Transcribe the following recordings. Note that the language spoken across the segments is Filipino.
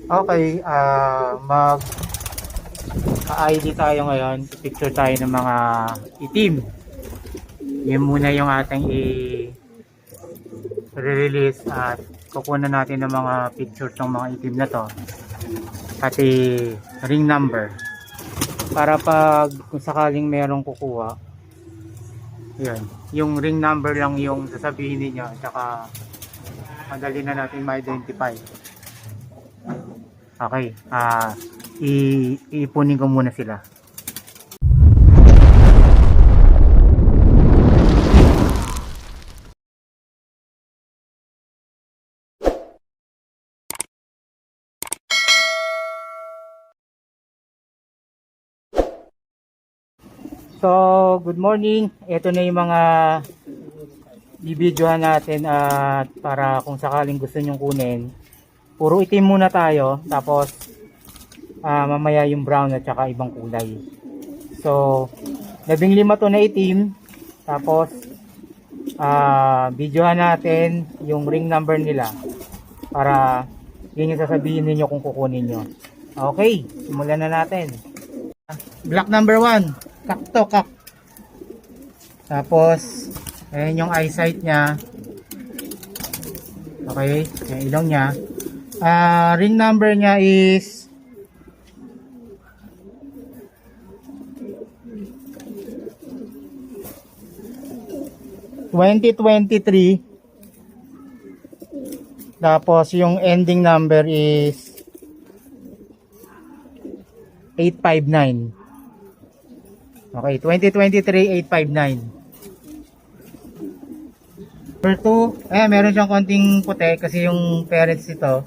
Okay, mag-ID tayo ngayon. Picture tayo ng mga itim. Yun muna yung ating i-release at kukunan natin ng mga picture ng mga itim na to. Pati ring number. Para pag kung sakaling merong kukuha, yun, yung ring number lang yung sasabihin niyo at saka madali na natin ma-identify. Okay, iipunin ko muna sila. So, good morning. Ito na yung mga bibidyohan natin at para kung sakaling gusto nyong kunin. Puro itim muna tayo, tapos mamaya yung brown at saka ibang kulay. So, 15 to na itim, tapos videohan natin yung ring number nila para yun yung sasabihin niyo kung kukunin nyo. Okay, simulan na natin. Black number 1. Kakto, kak. Tapos, ayan yung eyesight niya. Okay, yung ilong niya. Ring number niya is 2023. Tapos, yung ending number is 859. Okay, 2023-859. Number 2, meron siyang konting puti kasi yung parents nito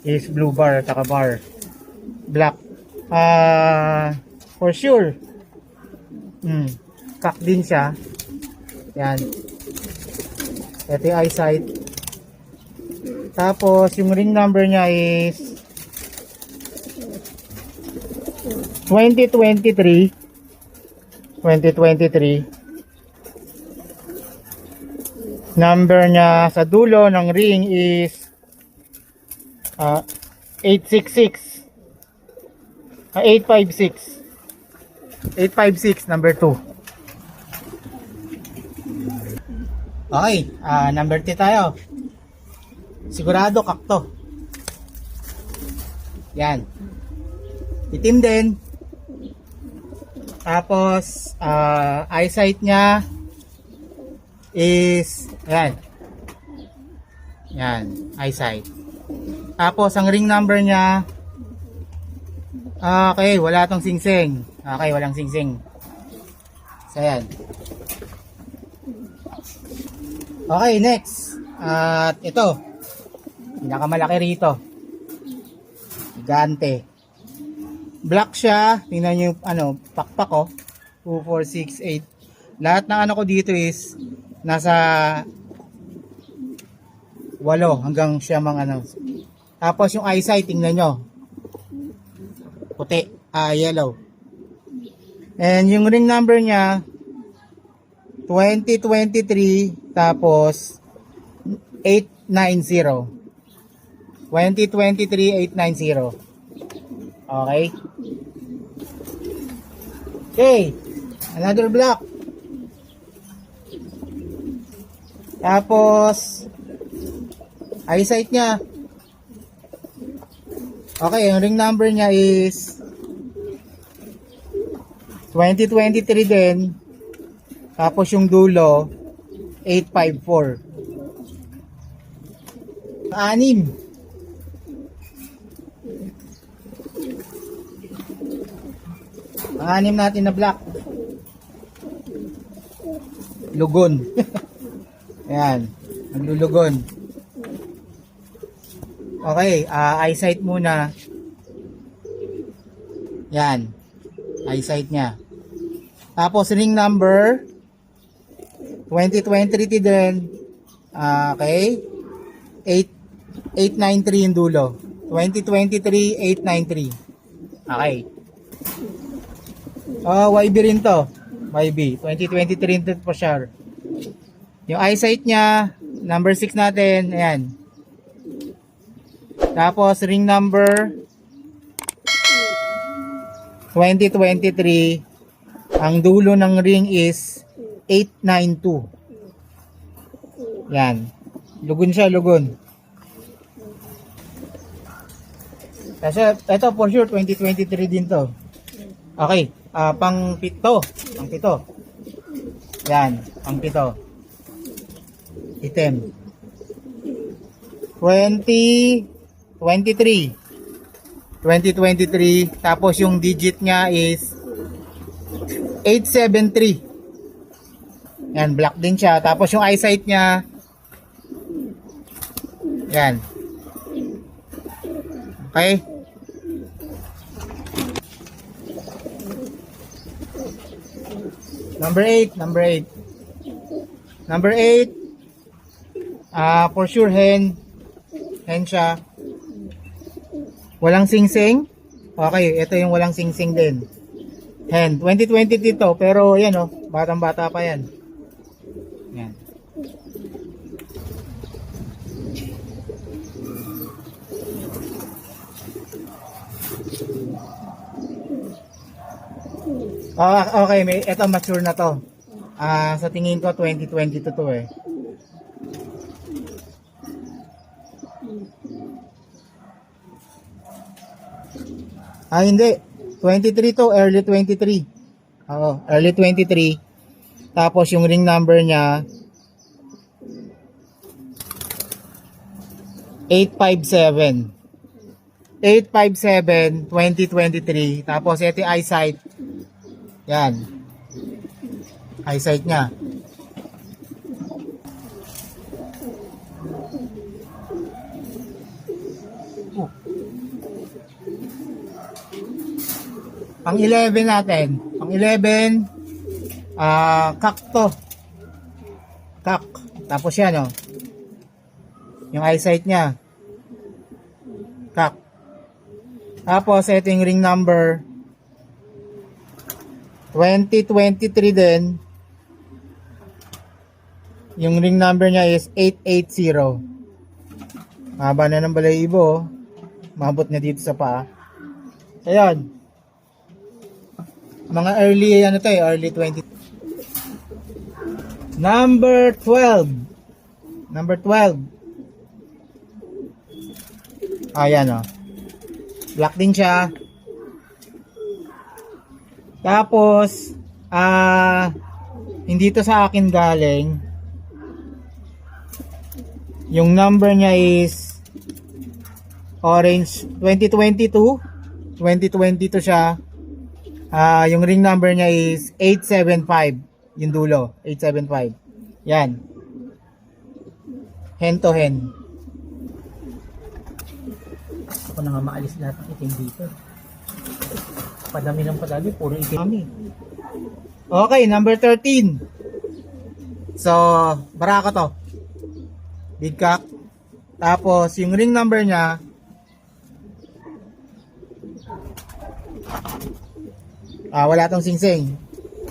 is blue bar at bar. Black. For sure. Kak din siya. Yan. Ito yung eyesight. Tapos, yung ring number niya is 2023. Number niya sa dulo ng ring is 866. 856. 856 number 2. Okay, number 3 tayo. Sigurado kakto. Yan. Itim din. Tapos, eyesight niya is, ayan. Yan, eyesight. Tapos, ang ring number niya, okay, wala tong singsing. Okay, walang singsing. So, ayan. Okay, next. At ito, pinakamalaki rito. Gigante. Black siya. Tingnan nyo yung pakpak ko. 2, 4, 6, 8. Lahat ng ko dito is nasa 8 hanggang siya mga Tapos yung eyesight, tingnan nyo. Puti. Yellow. And yung ring number niya 2023 tapos 890. 2023-890. Okay. Okay. Another block. Tapos eyesight niya. Okay, yung ring number niya is 2023 din. Tapos yung dulo 854. 6. Ang 6 natin na black. Lugon. Ayan. Naglulugon. Okay. Eyesight muna. Yan. Eyesight niya. Tapos ring number 2023 din. Okay. 893 yung dulo. 2023-893. Okay. YB rin to. YB. 2023 rin to for sure. Yung eyesight niya, number 6 natin. Ayan. Tapos ring number 2023. Ang dulo ng ring is 892. Yan. Lugon siya, lugon. Kasi ito for sure 2023 din to. Okay, pang pito. Pang pito. Yan, pang pito. Item. 2023. Tapos yung digit niya is 873. Yan, black din siya. Tapos yung eyesight niya, yan. Okay. Number 8. For sure hen siya. Walang singsing. Okay, ito yung walang singsing din. Hen, 2020 dito, pero yan oh, batang-bata pa yan. Yan. Okay, ito mature na to. Sa tingin ko 2022 to eh. Hindi. 23 to, early 23. Oo, early 23. Tapos yung ring number niya 857. 857 2023. Tapos ito yung eyesight. Yan. Eyesight niya. Pang 11 natin. Pang 11, kakto. Kak. Tapos yan, oh. Yung eyesight niya. Kak. Tapos, ito yung ring number. 2023 din. Yung ring number niya is 880. Haba na ng balayibo, oh. Mabot na dito sa paa. Ayan. Mga early, early 20. Number 12. Ayan, oh. Black din siya. Tapos, hindi to sa akin galing. Yung number niya is orange 2022. 2022 siya. Yung ring number niya is 875. Yung dulo, 875. Yan. Hen to hen. Ako na nga maalis lahat ng itim dito. Padami ng padami, puro itim. Okay, number 13. So, barako to. Big cock. Tapos, yung ring number niya, wala tong singsing.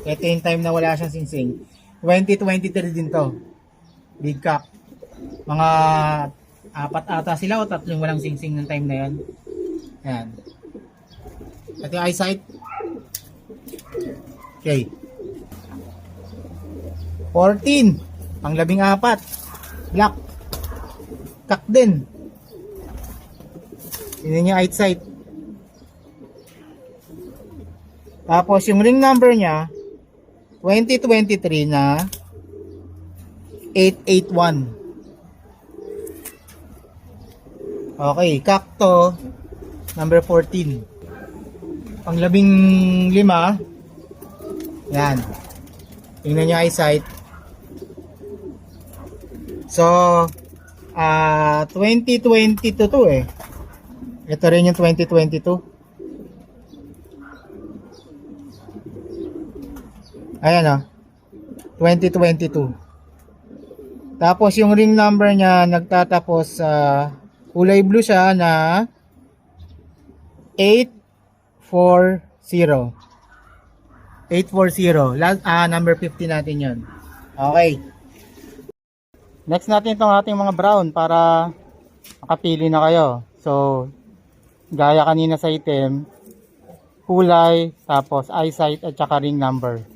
Ito yung time na wala siyang singsing. 2023 din to. Big cock. Mga 4 ata sila o 3 walang singsing ng time na yan. Ayan. Ito yung eyesight. Okay. 14. Pang 14. Black. Cock din. Yun yung eyesight. Tapos yung ring number niya 2023 na 881. Okay, kakto number 14. Pang 15. Yan. Tingnan niyo eyesight. So 2022 to eh. Ito rin yung 2022. Ayan o. 2022. Tapos yung ring number niya nagtatapos sa kulay blue siya na 840. 840. Number 50 natin yun. Okay. Next natin itong ating mga brown para makapili na kayo. So, gaya kanina sa item, kulay, tapos eyesight at saka ring number.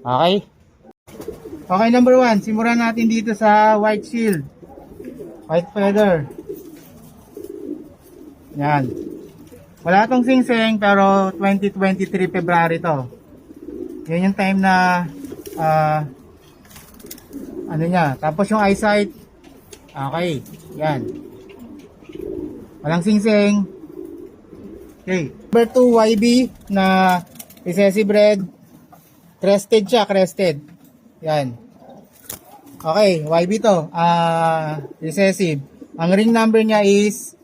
Okay? Okay, number 1. Simulan natin dito sa white shield. White feather. Yan. Wala tong sing-sing pero 2023 February to. Yan yung time na ano niya. Tapos yung eyesight. Okay. Yan. Walang sing-sing. Okay. Number 2 YB na recessive red. Crested siya. Crested. Yan. Okay. YB to. Recessive. Ang ring number niya is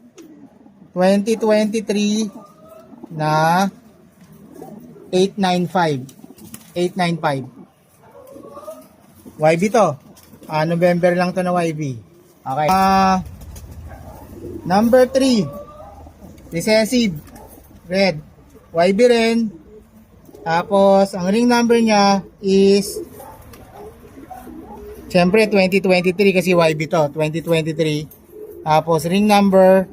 2023 na 895. 895. YB to. November lang to na YB. Okay. Number 3. Recessive. Red. YB rin. Tapos, ang ring number niya is syempre 2023 kasi YB to. 2023. Tapos, ring number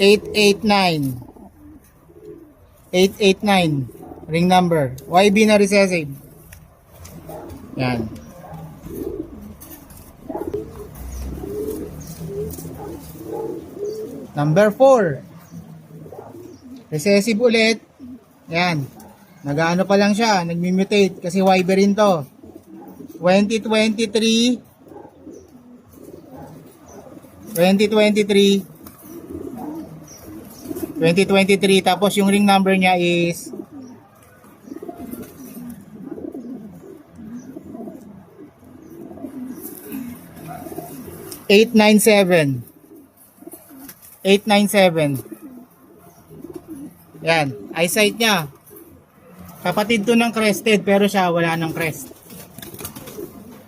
889. 889 ring number. YB na recessive. Yan. Number 4. Recessive ulit. Yan. Nag-ano pa lang siya, nagmi-mutate kasi YB rin to. 2023 tapos yung ring number niya is 897. Yan, eyesight niya. Kapatid to ng crested pero siya wala ng crest.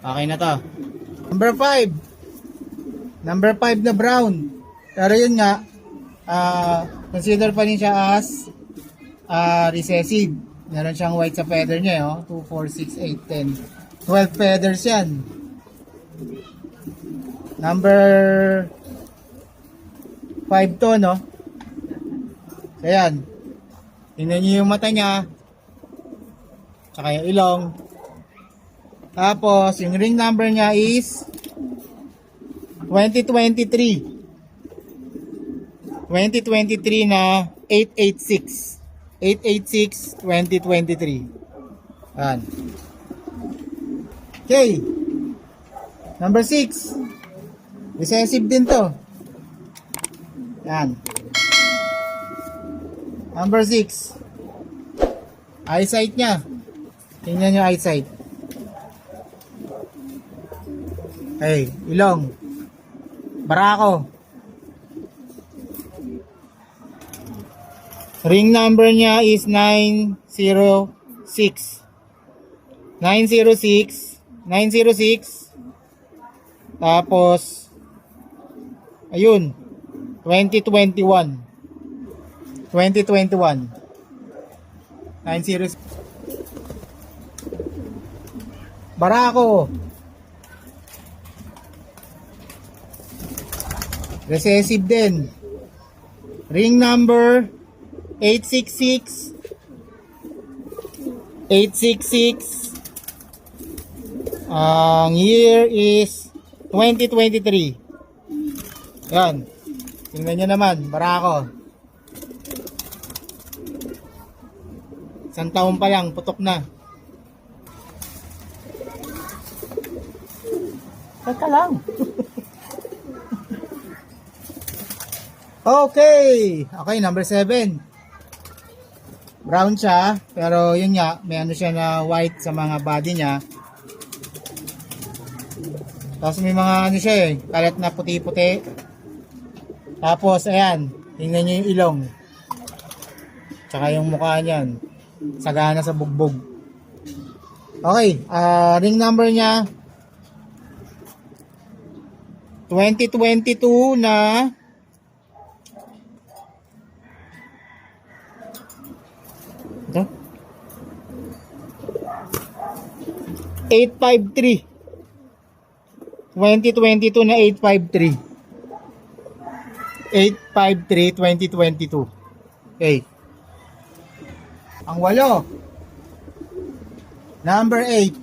Okay na to. Number 5 na brown. Pero yun nga, consider pa rin siya as recessive. Meron siyang white sa feather niya, 2, 4, 6, 8, 10. 12 feathers yan. Number 5 to, no? So, yan. Tingnan nyo yung mata niya. Tsaka yung ilong. Tapos, yung ring number niya is 2023 na 886. 886 2023. Yan. Okay. Number 6. Recessive din to. Yan. Number 6. Eyesight niya. Tingnan nyo eyesight. Hey, ilong. Barako. Ring number niya is 906. 906. Tapos, ayun, 2021. 906. Barako. Recessive din. Ring number 866. 866. Ang year is 2023. Yan. Tingnan nyo naman. Barako. Isang taon pa lang. Putok na. Teka lang. Okay. Okay, number 7. Brown siya. Pero yun nga. May ano siya na white sa mga body niya. Tapos may mga ano siya eh. Kalat na puti-puti. Tapos ayan. Tingnan nyo yung ilong. Tsaka yung mukha niyan. Sagana sa bugbog. Okay. Ring number niya 2022 na 853. 2022 na 853. 853 2022. Okay. Ang 8. Number 8.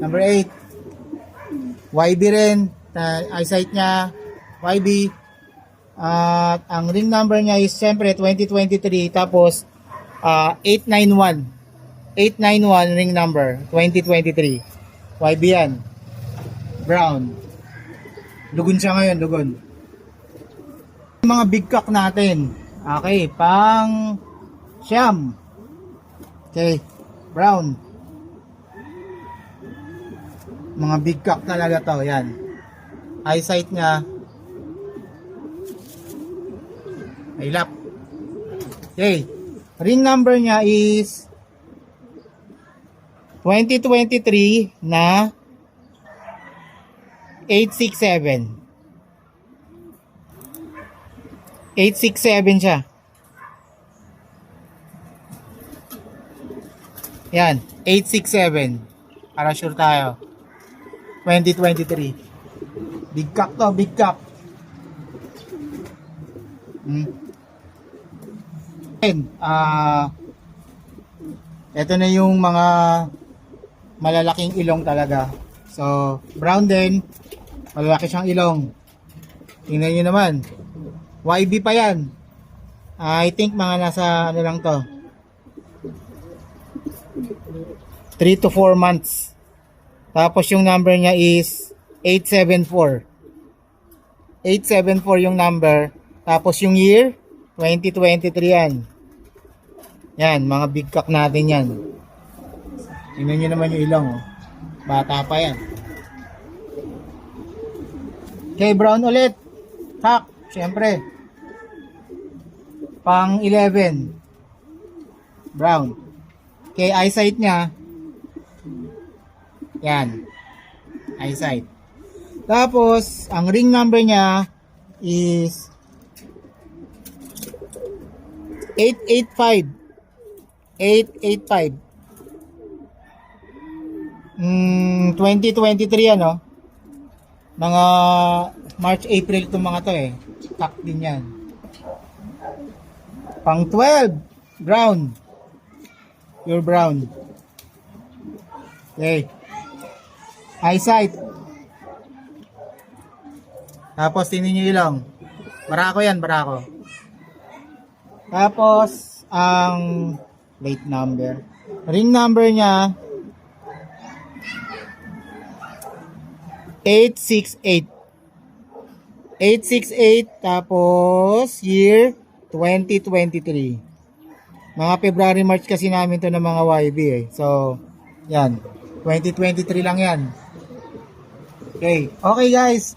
Number 8. YB rin. Eyesight niya. YB. At ang ring number niya is siyempre 2023. Tapos 891. 891 ring number. 2023. YB yan. Brown. Dugon siya ngayon. Dugon. Mga big cock natin. Okay. Pang siyam. Okay. Brown. Mga big cock talaga to. Yan. Eyesight niya. May lap. Okay. Ring number niya is 2023 na 867. 867 siya. Yan. 867. Para sure tayo. 2023. Big cock to. Big cock. Ito na yung mga malalaking ilong talaga. So, brown din. Malalaki siyang ilong. Tingnan nyo naman. YB pa yan. I think mga nasa ano lang to. 3 to 4 months. Tapos yung number niya is 874. 874 yung number. Tapos yung year, 2023 yan. Yan, mga big cock natin yan. Tingnan nyo naman yung ilong. Oh. Bata pa yan. Okay, brown ulit. Cock, syempre. Pang 11. Brown. Okay, eyesight niya. Yan. Eyesight. Tapos, ang ring number niya is 885. 885. 2023 ano? Mga March, April itong mga to eh. Cock din yan. Pang 12. Brown. Pure brown. Okay. Eyesight. Tapos tingnan nyo ilong. Barako yan, barako. Tapos ang late number. Ring number niya 868. 868 tapos year 2023. Mga February, March kasi namin to ng mga YB eh. So, yan. 2023 lang yan. Okay. Okay guys.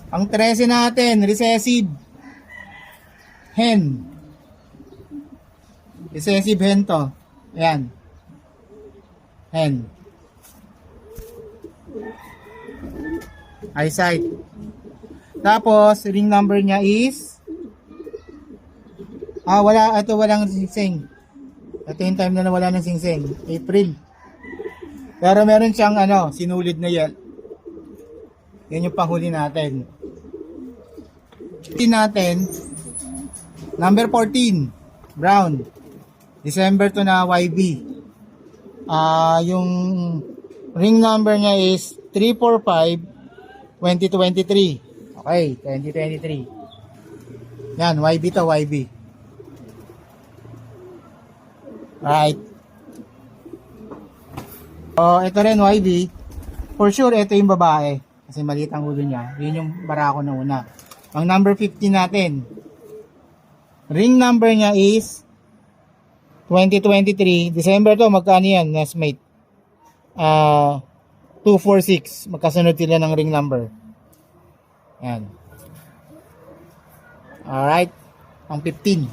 Ang 13 natin, recessive hen. Recessive hen to. Ayan. Hen. Eyesight. Tapos, ring number niya is walang singsing. Ito yung time na nawala ng singsing. April. Pero meron siyang sinulid na yel. Yan yung panghuli natin. Natin, number 14, brown. December to na YB. Yung ring number niya is 345 2023. Okay, 2023. Yan, YB to YB. Right. Ito rin YB. For sure, ito yung babae. Kasi maliit ang ulo niya. Yun yung barako na una. Ang number 15 natin. Ring number niya is 2023. December to, magkano yan, nestmate? 246. Magkasunod sila ng ring number. Yan. Alright. Ang 15.